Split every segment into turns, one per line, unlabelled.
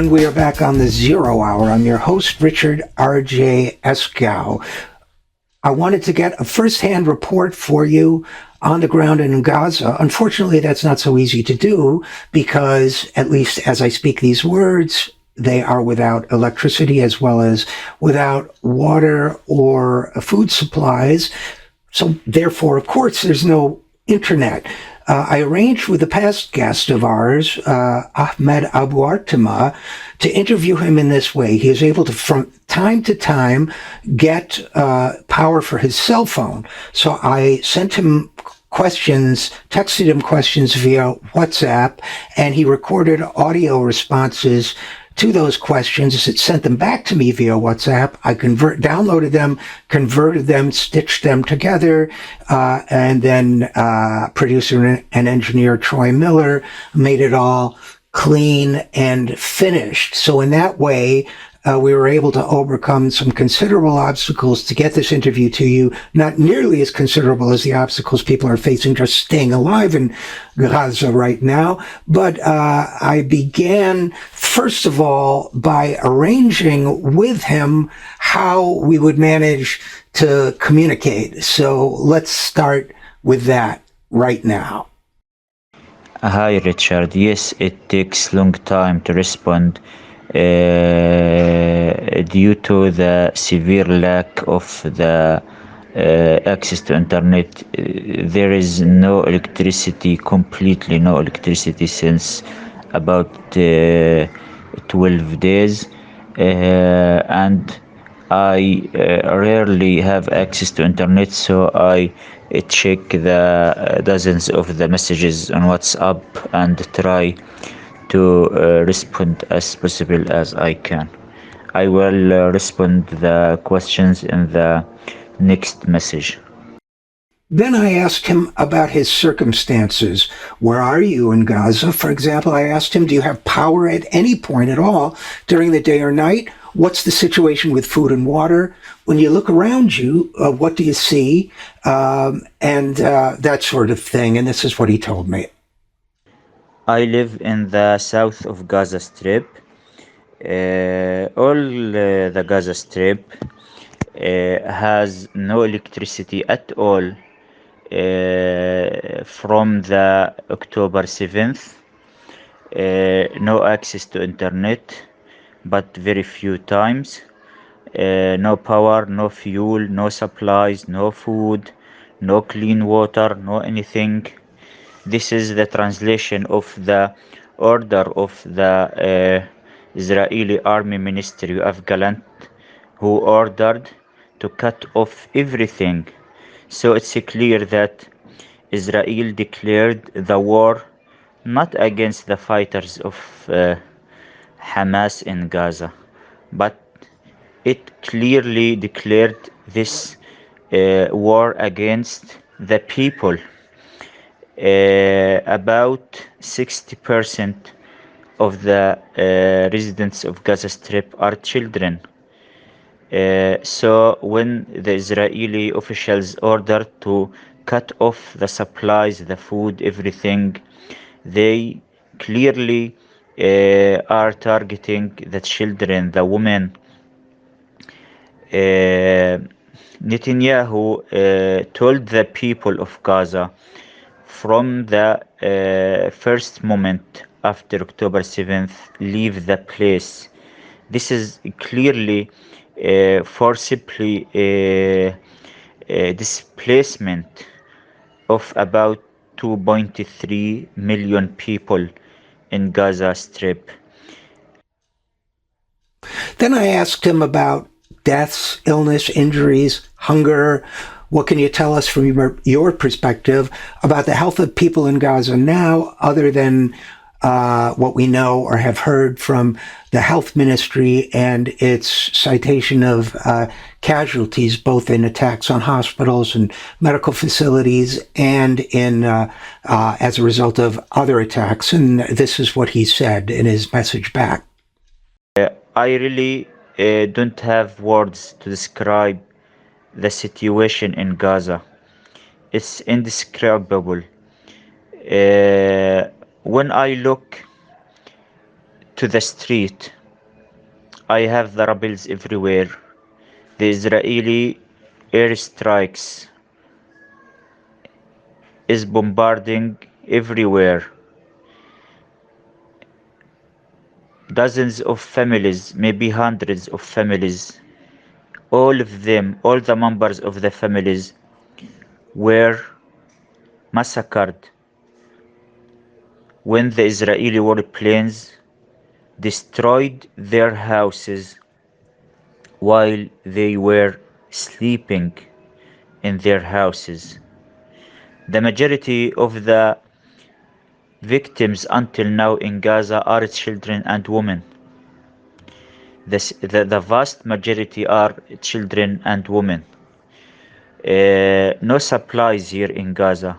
everyone. We are back on the Zero Hour. I'm your host, Richard RJ Eskow. I wanted to get a firsthand report for you on the ground in Gaza. Unfortunately, that's not so easy to do because, at least as I speak these words, they are without electricity as well as without water or food supplies. So therefore, of course, there's no internet. I arranged with a past guest of ours, Ahmed Abu Artema, to interview him in this way. He is able to, from time to time, get power for his cell phone. So I sent him questions, texted him questions via WhatsApp, and he recorded audio responses to those questions. It sent them back to me via WhatsApp. I downloaded them, converted them, stitched them together, and then producer and engineer Troy Miller made it all clean and finished. So in that way, we were able to overcome some considerable obstacles to get this interview to you, not nearly as considerable as the obstacles people are facing just staying alive in Gaza right now. But I began, first of all, by arranging with him how we would manage to communicate. So let's start with that right now.
Hi, Richard. Yes, it takes long time to respond due to the severe lack of the access to internet. There is no electricity, completely no electricity since about 12 days, and I rarely have access to internet, so I check the dozens of the messages on WhatsApp and try to respond as possible as I can. I will respond the questions in the next message.
Then I asked him about his circumstances. Where are you in Gaza? For example, I asked him, do you have power at any point at all during the day or night? What's the situation with food and water? When you look around you, what do you see? And that sort of thing. And this is what he told me.
I live in the south of Gaza Strip. All the Gaza Strip has no electricity at all from the October 7th. No access to internet, but very few times. No power, no fuel, no supplies, no food, no clean water, no anything. This is the translation of the order of the Israeli Army Ministry of Gallant, who ordered to cut off everything. So it's clear that Israel declared the war not against the fighters of Hamas in Gaza, but it clearly declared this war against the people. About 60% of the residents of Gaza Strip are children. So when the Israeli officials ordered to cut off the supplies, the food, everything, they clearly are targeting the children, the women. Netanyahu told the people of Gaza from the first moment after October 7th, leave the place. This is clearly forcibly displacement of about 2.3 million people in Gaza Strip.
Then I asked him about deaths, illness, injuries, hunger. What can you tell us from your perspective about the health of people in Gaza now, other than what we know or have heard from the health ministry and its citation of casualties, both in attacks on hospitals and medical facilities and in as a result of other attacks? And this is what he said in his message back.
I really don't have words to describe the situation in Gaza. It's indescribable. When I look to the street, I have the rebels everywhere. The Israeli airstrikes is bombarding everywhere. Dozens of families, maybe hundreds of families, all of them, all the members of the families were massacred when the Israeli warplanes destroyed their houses while they were sleeping in their houses. The majority of the victims until now in Gaza are children and women. The vast majority are children and women. No supplies here in Gaza.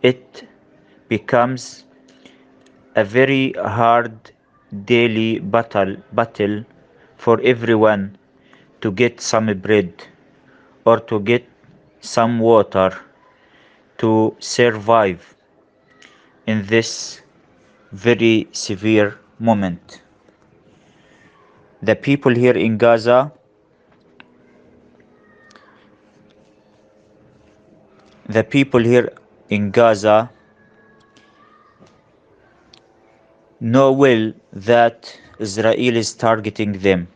It becomes a very hard daily battle for everyone to get some bread or to get some water to survive in this very severe moment. The people here in Gaza, the people here in Gaza know well that Israel is targeting them.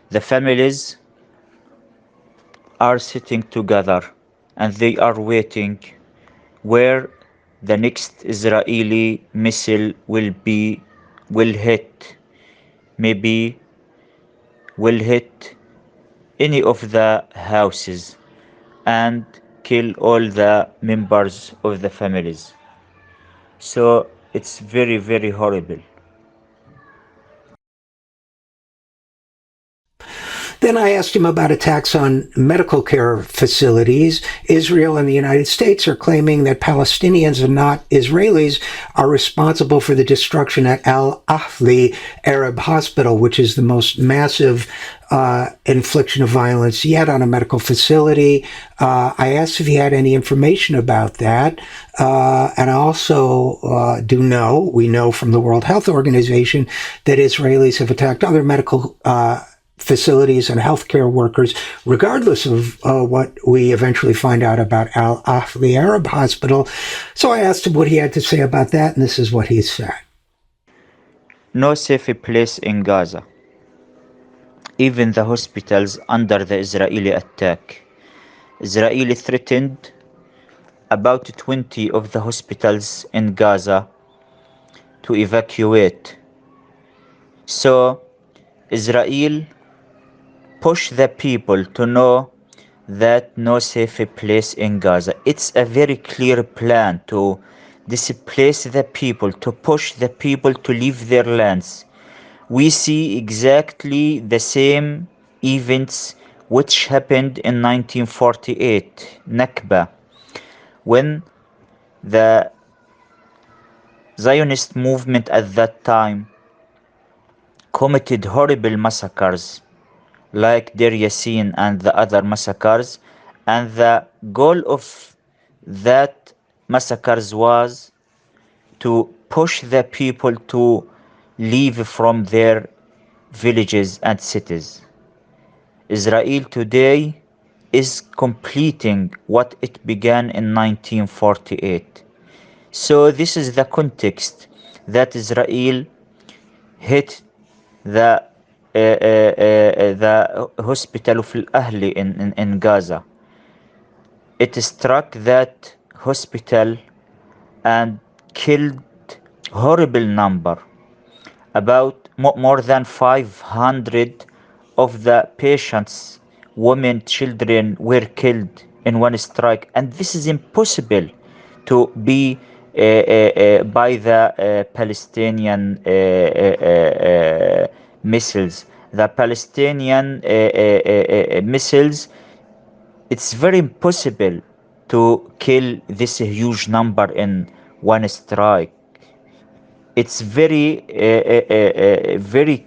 The families are sitting together and they are waiting where the next Israeli missile will hit. Maybe will hit any of the houses and kill all the members of the families. So it's very, very horrible.
Then I asked him about attacks on medical care facilities. Israel and the United States are claiming that Palestinians and not Israelis are responsible for the destruction at Al Ahli Arab Hospital, which is the most massive infliction of violence yet on a medical facility. I asked if he had any information about that. And I also we know from the World Health Organization that Israelis have attacked other medical facilities and healthcare workers, regardless of what we eventually find out about Al Ahli Arab Hospital. So I asked him what he had to say about that, and this is what he said.
No safe place in Gaza. Even the hospitals under the Israeli attack. Israel threatened about 20 of the hospitals in Gaza to evacuate. So Israel push the people to know that no safe place in Gaza. It's a very clear plan to displace the people, to push the people to leave their lands. We see exactly the same events which happened in 1948, Nakba, when the Zionist movement at that time committed horrible massacres like Deir Yassin and the other massacres, and the goal of that massacres was to push the people to leave from their villages and cities. Israel today is completing what it began in 1948. So this is the context that Israel hit the hospital of Al-Ahli in Gaza. It struck that hospital and killed horrible number. About more than 500 of the patients, women, children were killed in one strike, and this is impossible to be by the Palestinian missiles. The Palestinian missiles, it's very impossible to kill this huge number in one strike. It's very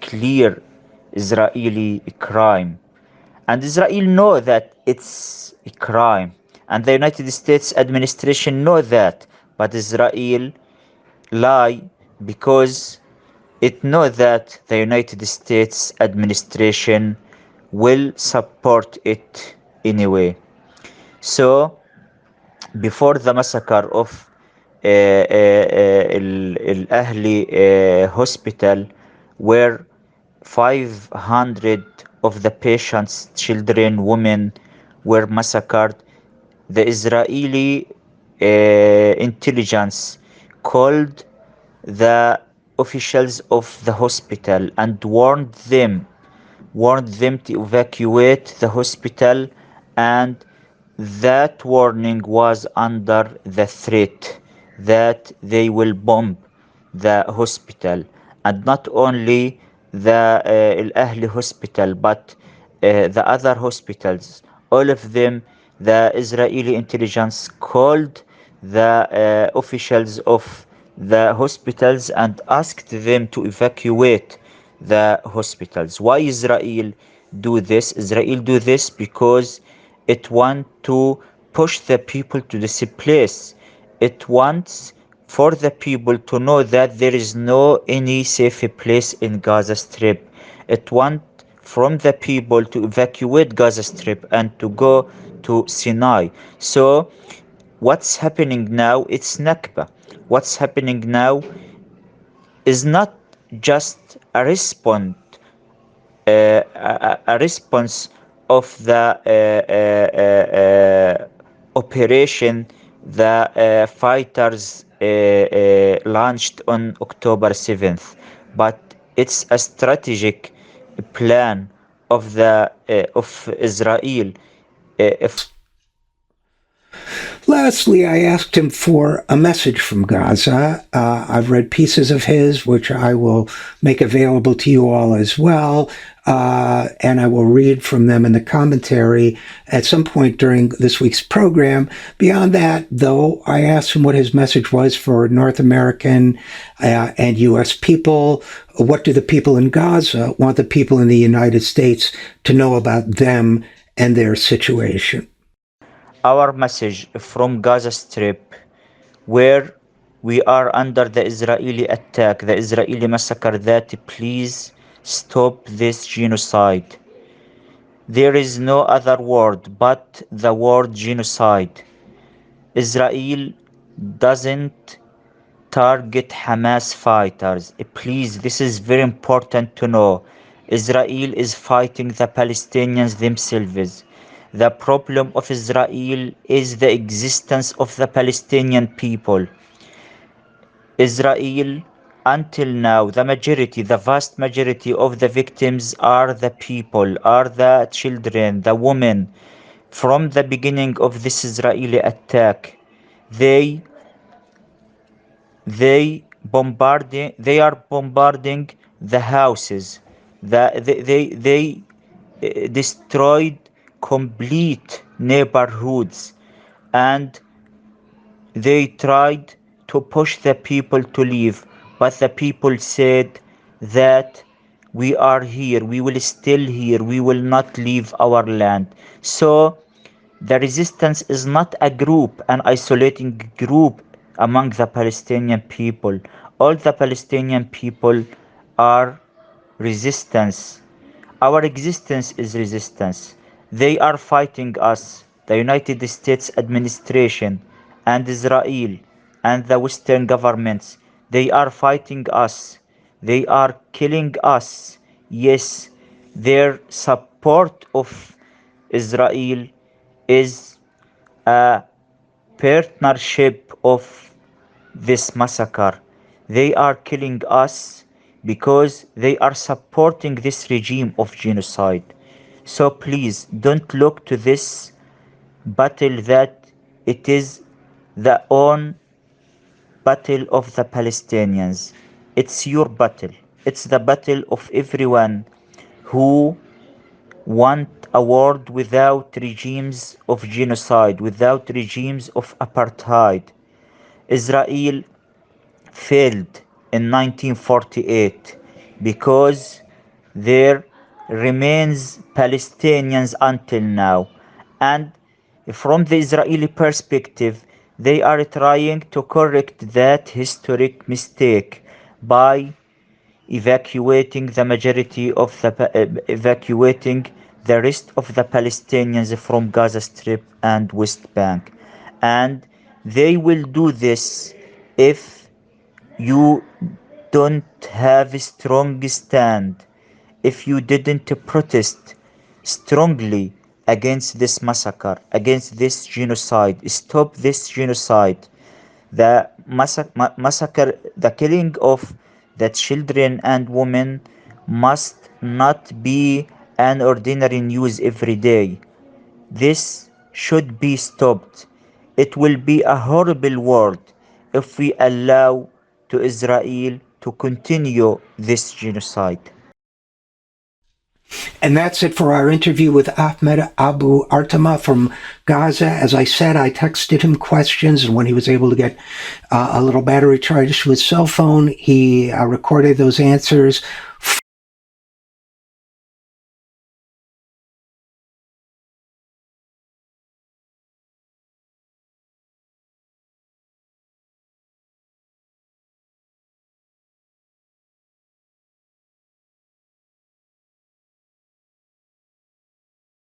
clear Israeli crime, and Israel know that it's a crime, and the United States administration know that, but Israel lie because It knows that the United States administration will support it anyway. So before the massacre of Al Ahli hospital, where 500 of the patients, children, women, were massacred, the Israeli intelligence called the officials of the hospital and warned them to evacuate the hospital, and that warning was under the threat that they will bomb the hospital. And not only the Al Ahli hospital, but the other hospitals, all of them, the Israeli intelligence called the officials of the hospitals and asked them to evacuate the hospitals. Why Israel do this? Israel do this because it want to push the people to this place. It wants for the people to know that there is no any safe place in Gaza Strip. It want from the people to evacuate Gaza Strip and to go to Sinai. So what's happening now? It's Nakba. What's happening now is not just a response, a response of the operation the fighters launched on October 7th, but it's a strategic plan of Israel.
Lastly, I asked him for a message from Gaza. I've read pieces of his, which I will make available to you all as well. And I will read from them in the commentary at some point during this week's program. Beyond that, though, I asked him what his message was for North American and U.S. people. What do the people in Gaza want the people in the United States to know about them and their situation?
Our message from Gaza Strip, where we are under the Israeli attack, the Israeli massacre, that please stop this genocide. There is no other word but the word genocide. Israel doesn't target Hamas fighters. Please, this is very important to know. Israel is fighting the Palestinians themselves. The problem of Israel is the existence of the Palestinian people. Israel, until now, the vast majority of the victims are the people, are the children, the women. From the beginning of this Israeli attack, they they are bombarding the houses. They destroyed complete neighborhoods, and they tried to push the people to leave, but the people said that we are here, we will still here, we will not leave our land. So the resistance is not a group, an isolating group among the Palestinian people. All the Palestinian people are resistance. Our existence is resistance. They are fighting us, the United States administration and Israel and the Western governments. They are fighting us. They are killing us. Yes, their support of Israel is a partnership of this massacre. They are killing us because they are supporting this regime of genocide. So please don't look to this battle that it is the own battle of the Palestinians. It's your battle. It's the battle of everyone who want a world without regimes of genocide, without regimes of apartheid. Israel failed in 1948 because there remains Palestinians until now. And from the Israeli perspective, they are trying to correct that historic mistake by evacuating the rest of the Palestinians from Gaza Strip and West Bank. And they will do this if you don't have a strong stand, if you didn't protest strongly against this massacre, against this genocide. Stop this genocide. The massacre, the killing of the children and women must not be an ordinary news every day. This should be stopped. It will be a horrible world if we allow to Israel to continue this genocide.
And that's it for our interview with Ahmed Abu Artema from Gaza. As I said, I texted him questions, and when he was able to get a little battery charge to his cell phone, he recorded those answers